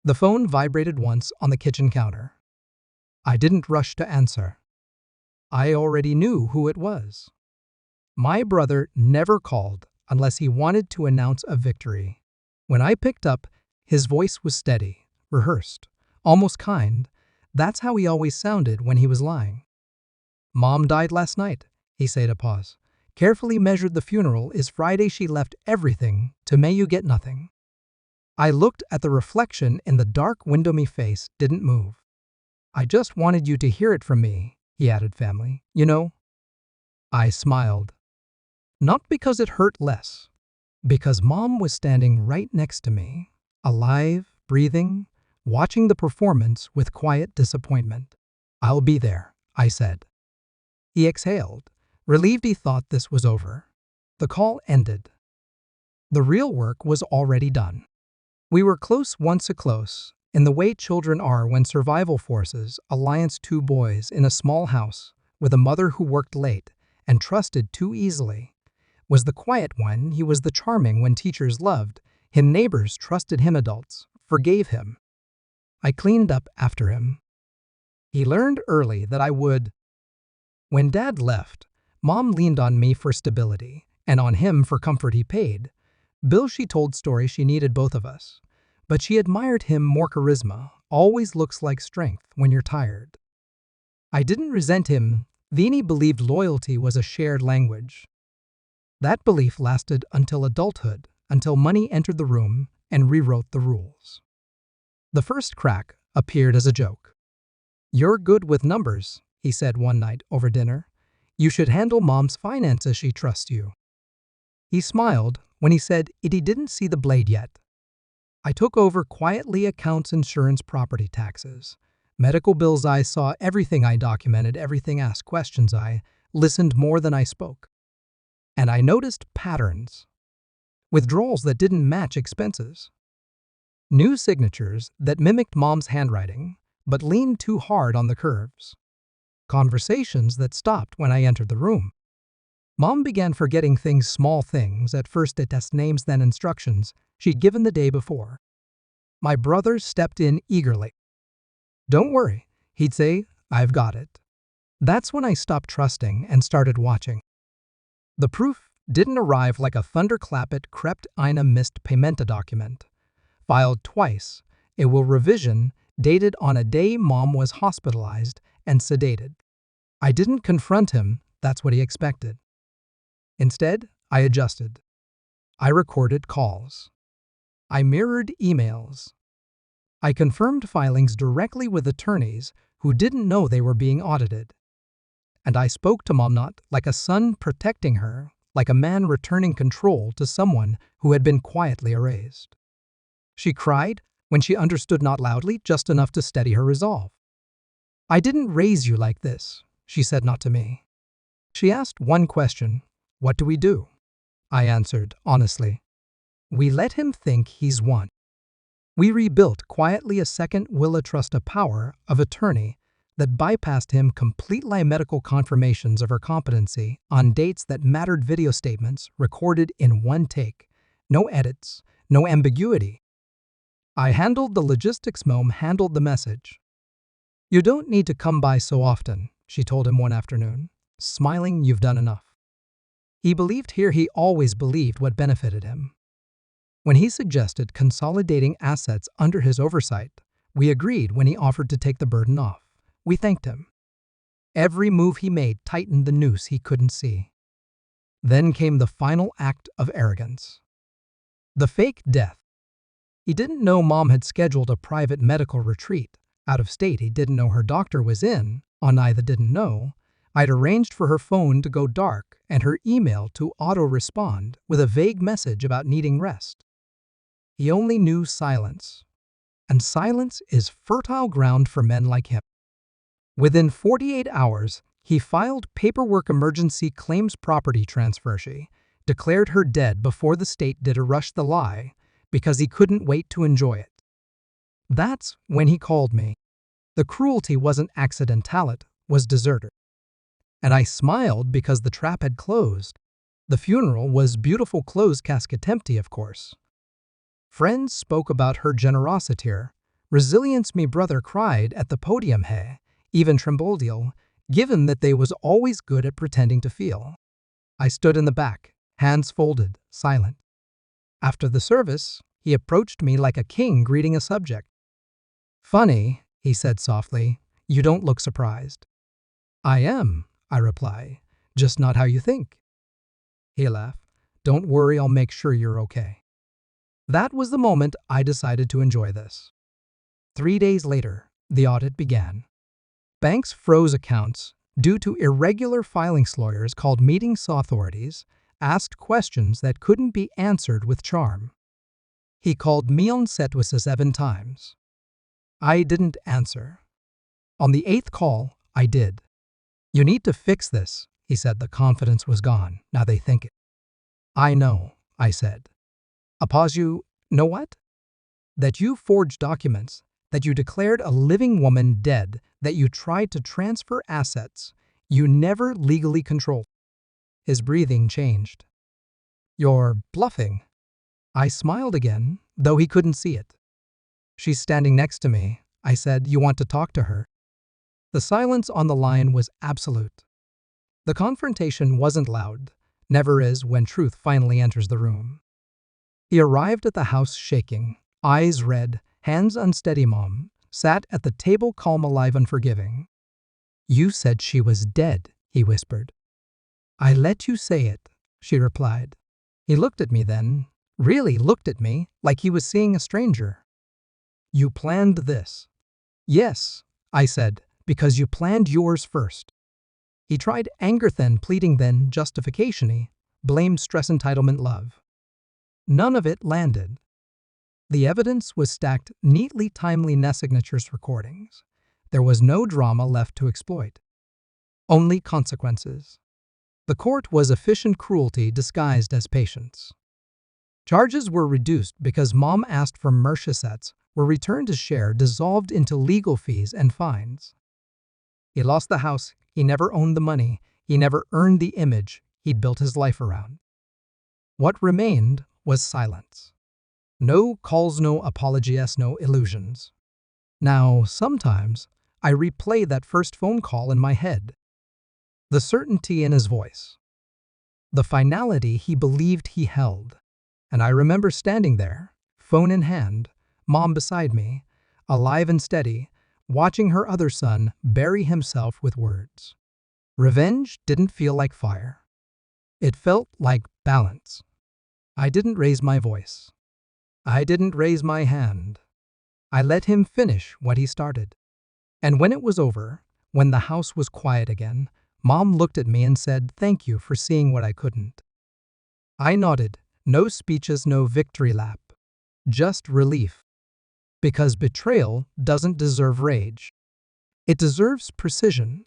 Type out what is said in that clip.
The phone vibrated once on the kitchen counter. I didn't rush to answer. I already knew who it was. My brother never called unless he wanted to announce a victory. When I picked up, his voice was steady, rehearsed, almost kind. That's how he always sounded when he was lying. "Mom died last night," he said a pause. "Carefully measured the funeral is Friday she left everything to may you get nothing." I looked at the reflection in the dark window. Me face didn't move. "I just wanted you to hear it from me," he added family. "You know?" I smiled. Not because it hurt less, because Mom was standing right next to me, alive, breathing, watching the performance with quiet disappointment. "I'll be there," I said. He exhaled, relieved. He thought this was over. The call ended. The real work was already done. We were close once close, in the way children are when survival forces alliance two boys in a small house with a mother who worked late and trusted too easily. Was the quiet one, he was the charming when teachers loved him, neighbors trusted him, adults forgave him. I cleaned up after him. He learned early that I would. When Dad left, Mom leaned on me for stability and on him for comfort. He paid bills, she told stories, she needed both of us. But she admired him more. Charisma always looks like strength when you're tired. I didn't resent him. Vini believed loyalty was a shared language. That belief lasted until adulthood, until money entered the room and rewrote the rules. The first crack appeared as a joke. "You're good with numbers," he said one night over dinner. "You should handle Mom's finances, she trusts you." He smiled when he said it. He didn't see the blade yet. I took over quietly: accounts, insurance, property taxes, medical bills. I saw everything. I documented everything, asked questions. I listened more than I spoke. And I noticed patterns. Withdrawals that didn't match expenses. New signatures that mimicked Mom's handwriting, but leaned too hard on the curves. Conversations that stopped when I entered the room. Mom began forgetting things, small things. At first it test names, then instructions she'd given the day before. My brother stepped in eagerly. "Don't worry," he'd say, "I've got it." That's when I stopped trusting and started watching. The proof didn't arrive like a thunderclap. It crept in a missed payment document. Filed twice. It will revision, dated on a day Mom was hospitalized and sedated. I didn't confront him. That's what he expected. Instead, I adjusted. I recorded calls. I mirrored emails. I confirmed filings directly with attorneys who didn't know they were being audited. And I spoke to Mom not like a son protecting her, like a man returning control to someone who had been quietly erased. She cried when she understood, not loudly, just enough to steady her resolve. "I didn't raise you like this," she said, not to me. She asked one question: "What do we do?" I answered honestly. "We let him think he's won." We rebuilt quietly a second will, a trust, a power of attorney that bypassed him completely. Medical confirmations of her competency on dates that mattered, video statements recorded in one take. No edits, no ambiguity. I handled the logistics, Mom handled the message. "You don't need to come by so often," she told him one afternoon, smiling. "You've done enough." He believed here. He always believed what benefited him. When he suggested consolidating assets under his oversight, we agreed. When he offered to take the burden off, we thanked him. Every move he made tightened the noose he couldn't see. Then came the final act of arrogance. The fake death. He didn't know Mom had scheduled a private medical retreat out of state. He didn't know her doctor was in. On I that didn't know, I'd arranged for her phone to go dark and her email to auto-respond with a vague message about needing rest. He only knew silence. And silence is fertile ground for men like him. Within 48 hours, he filed paperwork, emergency claims, property transfer. She declared her dead before the state did. A rush the lie because he couldn't wait to enjoy it. That's when he called me. The cruelty wasn't accidental, it was deserter. And I smiled because the trap had closed. The funeral was beautiful, closed, casket empty, of course. Friends spoke about her generosity, Resilience me brother cried at the podium even trembled given that they was always good at pretending to feel. I stood in the back, hands folded, silent. After the service, he approached me like a king greeting a subject. Funny, he said softly, you don't look surprised. I am, I reply, just not how you think. He laughed. Don't worry, I'll make sure you're okay. That was the moment I decided to enjoy this. 3 days later, the audit began. Banks froze accounts due to irregular filings. Lawyers called meetings. Authorities asked questions that couldn't be answered with charm. He called me on set 7 times. I didn't answer. On the 8th call, I did. You need to fix this, he said. The confidence was gone. Now they think it. I know, I said. A pause. You know what? That you forged documents, that you declared a living woman dead, that you tried to transfer assets you never legally controlled. His breathing changed. You're bluffing. I smiled again, though he couldn't see it. She's standing next to me, I said. You want to talk to her? The silence on the line was absolute. The confrontation wasn't loud, never is when truth finally enters the room. He arrived at the house shaking, eyes red, hands unsteady. Mom sat at the table, calm, alive, unforgiving. You said she was dead, he whispered. I let you say it, she replied. He looked at me then, really looked at me, like he was seeing a stranger. You planned this. Yes, I said, because you planned yours first. He tried anger, then pleading, then justification-y, blamed, stress, entitlement, love. None of it landed. The evidence was stacked neatly, timely, signatures, recordings. There was no drama left to exploit. Only consequences. The court was efficient cruelty disguised as patience. Charges were reduced because Mom asked for merchants, were returned to share, dissolved into legal fees and fines. He lost the house, he never owned the money, he never earned the image he'd built his life around. What remained was silence. No calls, no apologies, no illusions. Now, sometimes, I replay that first phone call in my head. The certainty in his voice. The finality he believed he held. And I remember standing there, phone in hand, Mom beside me, alive and steady, watching her other son bury himself with words. Revenge didn't feel like fire. It felt like balance. I didn't raise my voice. I didn't raise my hand. I let him finish what he started. And when it was over, when the house was quiet again, Mom looked at me and said, "Thank you for seeing what I couldn't." I nodded. No speeches, no victory lap. Just relief. Because betrayal doesn't deserve rage. It deserves precision.